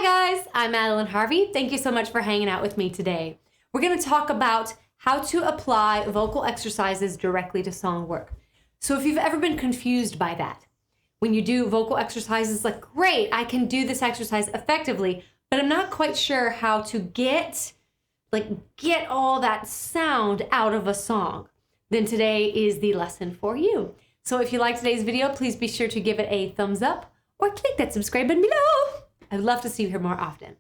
guys, I'm Madeline Harvey. Thank you so much for hanging out with me today. We're going to talk about how to apply vocal exercises directly to song work. So if you've ever been confused by that, when you do vocal exercises, like, great, I can do this exercise effectively, but I'm not quite sure how to get all that sound out of a song, then today is the lesson for you. So if you like today's video, please be sure to give it a thumbs up or click that subscribe button below. I'd love to see you here more often.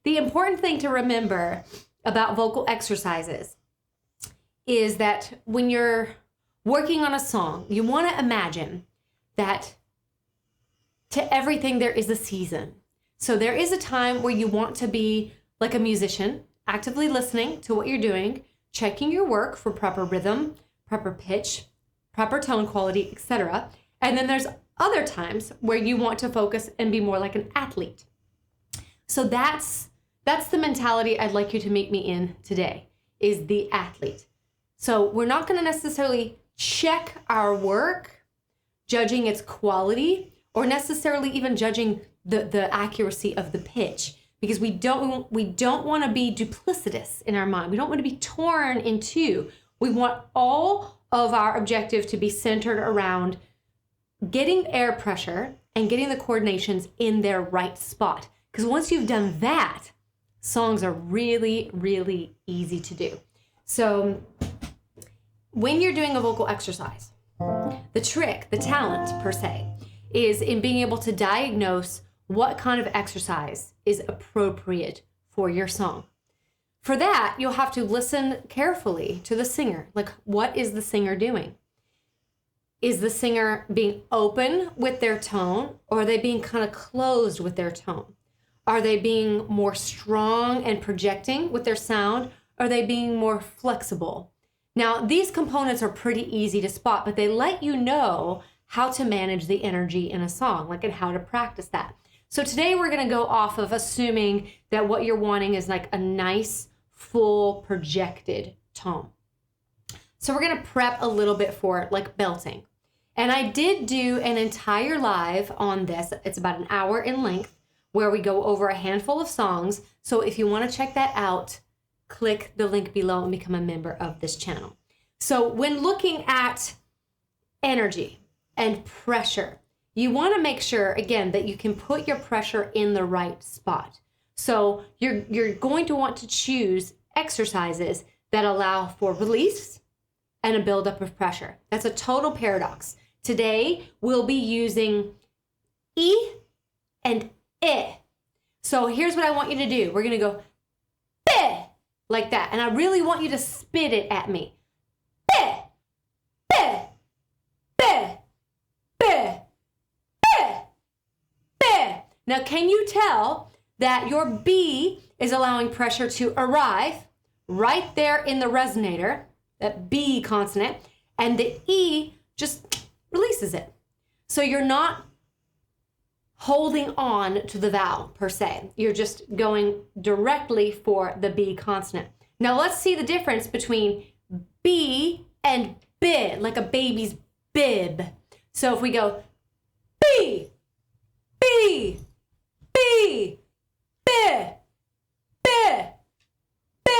The important thing to remember about vocal exercises is that when you're working on a song, you want to imagine that to everything there is a season. So there is a time where you want to be like a musician, actively listening to what you're doing, checking your work for proper rhythm, proper pitch, proper tone quality, etc. And then there's other times where you want to focus and be more like an athlete. So that's the mentality I'd like you to meet me in today, is the athlete. So we're not going to necessarily check our work, judging its quality, or necessarily even judging the accuracy of the pitch, because we don't want to be duplicitous in our mind. We don't want to be torn in two. We want all of our objective to be centered around getting air pressure and getting the coordinations in their right spot. Because once you've done that, songs are really, really easy to do. So when you're doing a vocal exercise, the trick, the talent per se, is in being able to diagnose what kind of exercise is appropriate for your song. For that, you'll have to listen carefully to the singer. Like, what is the singer doing? Is the singer being open with their tone, or are they being kind of closed with their tone? Are they being more strong and projecting with their sound? Or are they being more flexible? Now, these components are pretty easy to spot, but they let you know how to manage the energy in a song, like, and how to practice that. So today we're going to go off of assuming that what you're wanting is like a nice, full, projected tone. So we're going to prep a little bit for it, like belting. And I did do an entire live on this. It's about an hour in length, where we go over a handful of songs. So if you want to check that out, click the link below and become a member of this channel. So when looking at energy and pressure, you want to make sure, again, that you can put your pressure in the right spot. So you're going to want to choose exercises that allow for release and a buildup of pressure. That's a total paradox. Today, we'll be using E and I. So here's what I want you to do. We're going to go B, like that. And I really want you to spit it at me. B, B, B, B, B, B. Now, can you tell that your B is allowing pressure to arrive right there in the resonator, that B consonant, and the E just releases it. So you're not holding on to the vowel per se. You're just going directly for the B consonant. Now let's see the difference between B and B, like a baby's bib. So if we go B, B, B, B, B, B,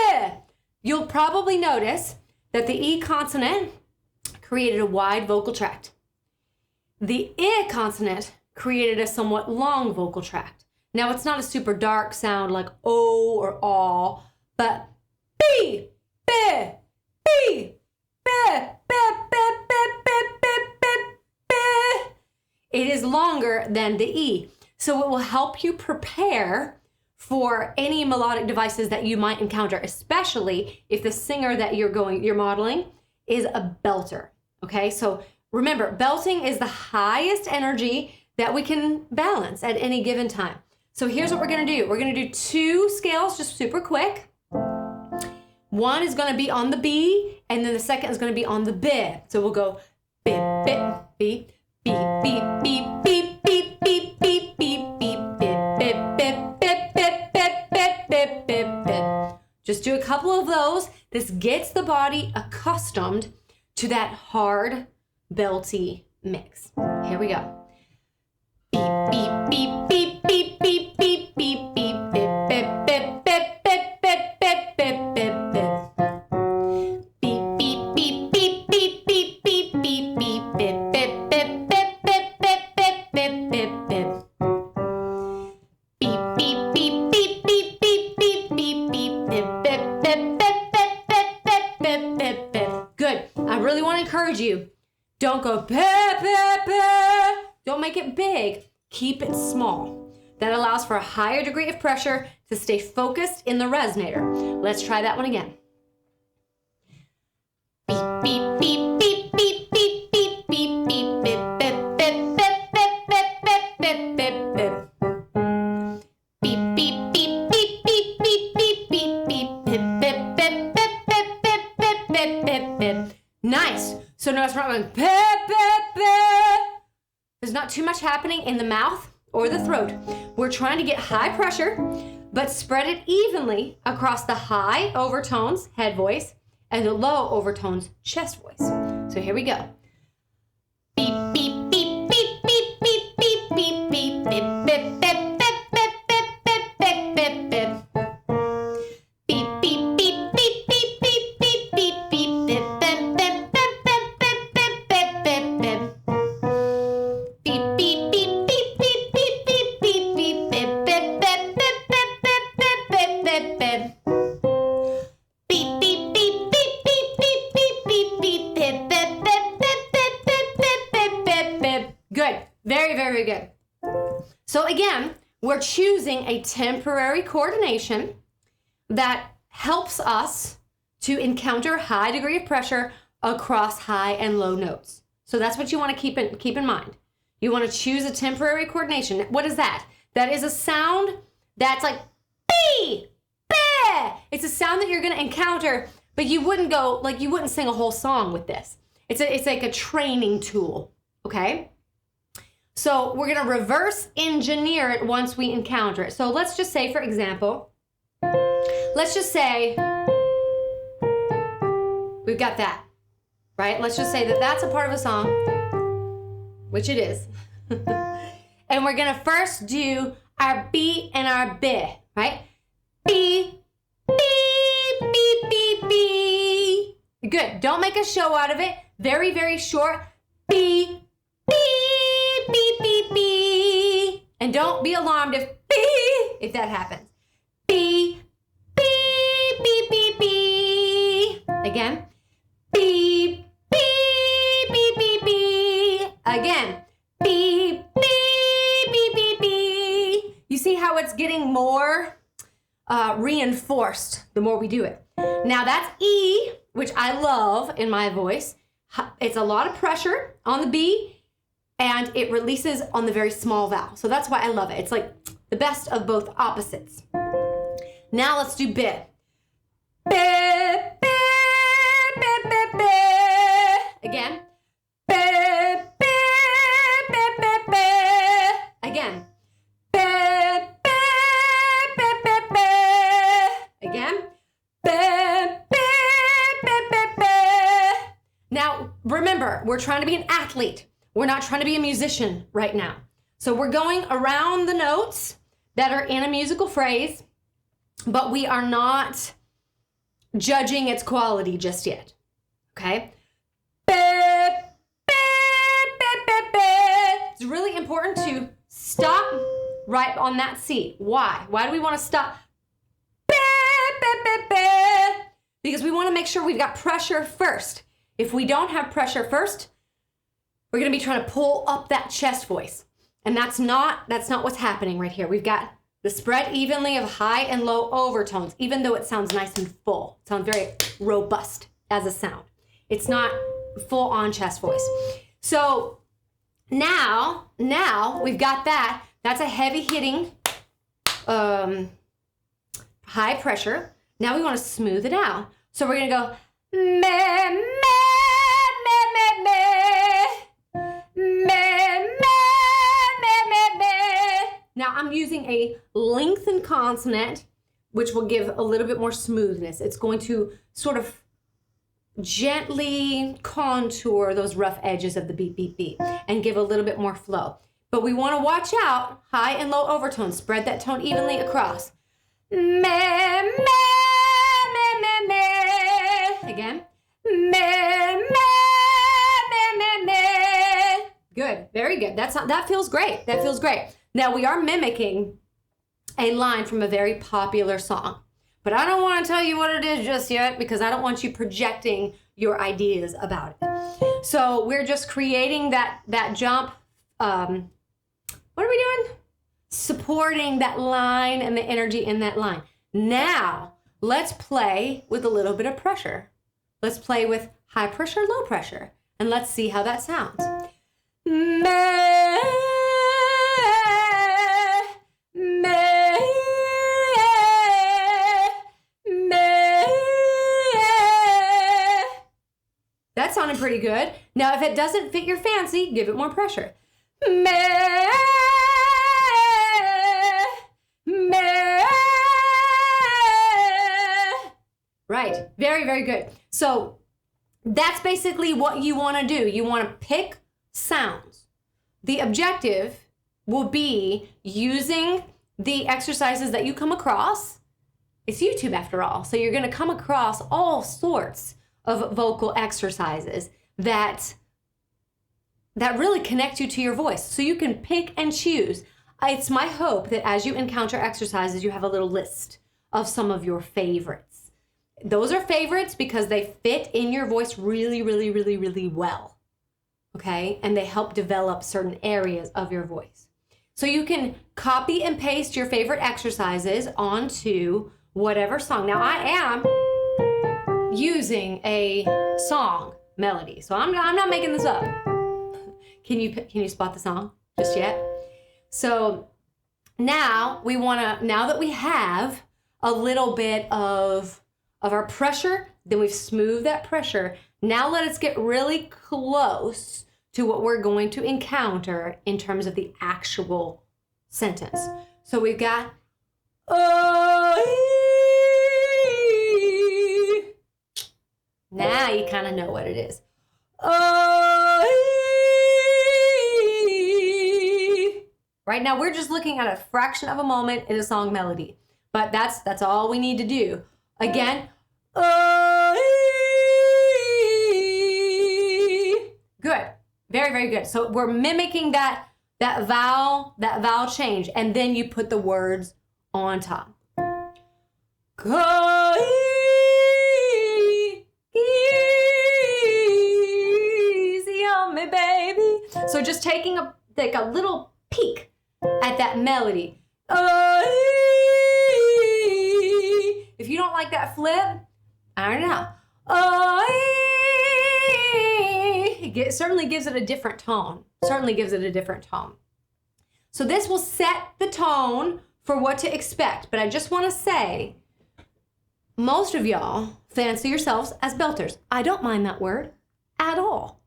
you'll probably notice that the E consonant created a wide vocal tract. The I consonant created a somewhat long vocal tract. Now, it's not a super dark sound like O or aw, but B, B, B, B, B, B, B, B, B, B, B. It is longer than the E. So it will help you prepare for any melodic devices that you might encounter, especially if the singer that you're modeling is a belter. Okay, so remember, belting is the highest energy that we can balance at any given time. So here's what we're gonna do. We're gonna do 2 scales, just super quick. One is gonna be on the B, and then the second is gonna be on the B. So we'll go B, B, B, B, B, B, B, B, B, B, B, B, B, B, B, B, B. Just do a couple of those. This gets the body accustomed to that hard, belty mix. Here we go. Beep, beep, beep, beep, beep, beep, beep, beep, beep, Don't make it big. Keep it small. That allows for a higher degree of pressure to stay focused in the resonator. Let's try that one again. Beep, beep, beep, beep, beep, beep, beep, beep, beep, beep, beep, beep, beep, beep, beep, beep, beep, beep. Beep, beep, beep, beep, beep, beep, beep, beep, beep, beep, beep, beep, beep, beep, beep, beep, beep, beep. Nice. So notice we're not going beep, beep, beep. There's not too much happening in the mouth or the throat. We're trying to get high pressure, but spread it evenly across the high overtones, head voice, and the low overtones, chest voice. So here we go. Beep, beep, beep, beep, beep, beep, beep, beep, beep, beep, beep, beep, beep, beep, beep, beep, beep, beep, beep. Beep, beep, beep, beep, beep, beep, beep, beep, beep, beep, beep, beep, beep, beep, beep, beep, beep, beep. Beep, beep, beep, beep, beep, beep, beep, beep, beep, beep, beep, beep, beep, beep, beep, beep, beep, beep. Beep, beep, beep, beep, beep, beep, beep, beep, beep, beep, beep, beep, beep, beep, beep, beep, beep. Good. Very, very good. So again, we're choosing a temporary coordination that helps us to encounter high degree of pressure across high and low notes. So that's what you want to keep in mind. You want to choose a temporary coordination. What is that? That is a sound that's like B. It's a sound that you're going to encounter, but you wouldn't sing a whole song with this. It's like a training tool, okay? So we're going to reverse engineer it once we encounter it. So let's just say, for example, let's just say we've got that, right? Let's just say that that's a part of a song, which it is. And we're going to first do our B and our B, right? B, beep, beep, beep, beep. Good. Don't make a show out of it. Very, very short. Beep, beep, beep, beep, beep. And don't be alarmed if that happens. Beep, beep, beep, beep, beep. Again. Beep, beep, beep, beep, beep. Again. Beep, beep, beep, beep, beep. You see how it's getting more reinforced the more we do it. Now that's E, which I love in my voice. It's a lot of pressure on the B and it releases on the very small vowel. So that's why I love it. It's like the best of both opposites. Now let's do B. B, B, B, B, B. Again. B, B, B, B, B. Again. Now, remember, we're trying to be an athlete. We're not trying to be a musician right now. So we're going around the notes that are in a musical phrase, but we are not judging its quality just yet. Okay? It's really important to stop right on that C. Why? Why do we want to stop? Because we want to make sure we've got pressure first. If we don't have pressure first, we're going to be trying to pull up that chest voice. And that's not what's happening right here. We've got the spread evenly of high and low overtones, even though it sounds nice and full. It sounds very robust as a sound. It's not full on chest voice. So now we've got that. That's a heavy hitting, high pressure. Now we want to smooth it out. So we're going to go me, me, me, me, me, me, me, me, me. Now I'm using a lengthened consonant, which will give a little bit more smoothness. It's going to sort of gently contour those rough edges of the beep, beep, beep and give a little bit more flow. But we want to watch out, high and low overtones. Spread that tone evenly across. Me, me, me, me, me. Again. Me, me, me, me, me. Good. Very good. That feels great. That feels great. Now we are mimicking a line from a very popular song. But I don't want to tell you what it is just yet because I don't want you projecting your ideas about it. So we're just creating that jump. What are we doing? Supporting that line and the energy in that line. Now, let's play with a little bit of pressure. Let's play with high pressure, low pressure, and let's see how that sounds. That sounded pretty good. Now, if it doesn't fit your fancy, give it more pressure. Right, very, very good. So that's basically what you want to do. You want to pick sounds. The objective will be using the exercises that you come across. It's YouTube after all. So you're going to come across all sorts of vocal exercises that really connect you to your voice. So you can pick and choose. It's my hope that as you encounter exercises, you have a little list of some of your favorites. Those are favorites because they fit in your voice really, really, really, really well. Okay? And they help develop certain areas of your voice. So you can copy and paste your favorite exercises onto whatever song. Now I am using a song melody. So I'm not making this up. Can you spot the song just yet? So now now that we have a little bit of our pressure, then we've smoothed that pressure. Now let us get really close to what we're going to encounter in terms of the actual sentence. So we've got now you kind of know what it is. Right now we're just looking at a fraction of a moment in a song melody, but that's all we need to do. Again, good, very, very good. So we're mimicking that vowel change, and then you put the words on top. Easy on me, baby. So just taking a little peek at that melody. If you don't like that flip, I don't know. It certainly gives it a different tone. So this will set the tone for what to expect. But I just want to say, most of y'all fancy yourselves as belters. I don't mind that word at all.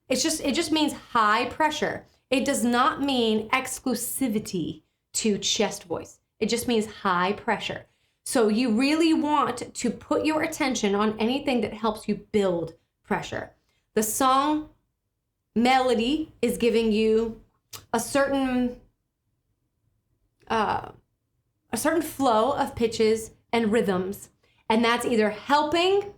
It just means high pressure. It does not mean exclusivity to chest voice. It just means high pressure. So you really want to put your attention on anything that helps you build pressure. The song melody is giving you a certain flow of pitches and rhythms, and that's either helping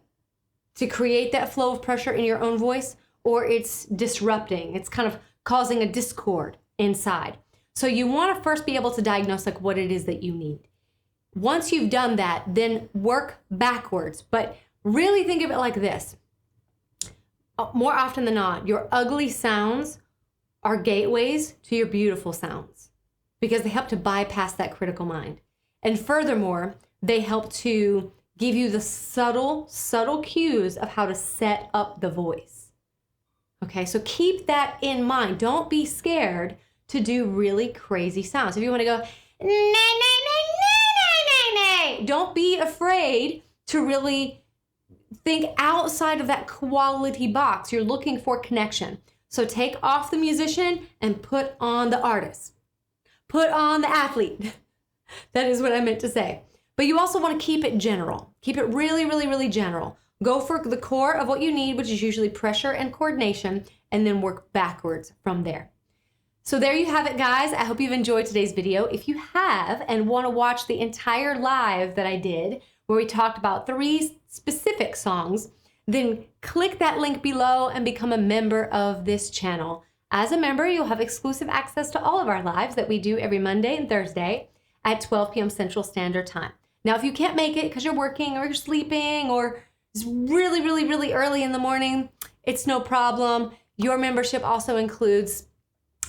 to create that flow of pressure in your own voice, or it's disrupting. It's kind of causing a discord inside. So you want to first be able to diagnose like what it is that you need. Once you've done that, then work backwards. But really think of it like this. More often than not, your ugly sounds are gateways to your beautiful sounds because they help to bypass that critical mind. And furthermore, they help to give you the subtle cues of how to set up the voice. Okay, so keep that in mind. Don't be scared to do really crazy sounds. If you want to go, nay, nay, nay, don't be afraid to really think outside of that quality box. You're looking for connection. So take off the musician and put on the artist. Put on the athlete. That is what I meant to say. But you also want to keep it general. Keep it really, really, really general. Go for the core of what you need, which is usually pressure and coordination, and then work backwards from there. So there you have it, guys. I hope you've enjoyed today's video. If you have and want to watch the entire live that I did, where we talked about 3 specific songs, then click that link below and become a member of this channel. As a member, you'll have exclusive access to all of our lives that we do every Monday and Thursday at 12 p.m. Central Standard Time. Now, if you can't make it because you're working or you're sleeping or it's really, really, really early in the morning, it's no problem. Your membership also includes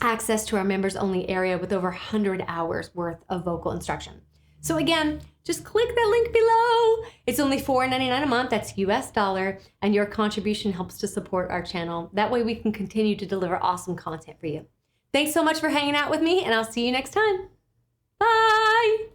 access to our members only area with over 100 hours worth of vocal instruction. So again, just click the link below. It's only $4.99 a month, that's US dollar, and your contribution helps to support our channel. That way we can continue to deliver awesome content for you. Thanks so much for hanging out with me, and I'll see you next time. Bye.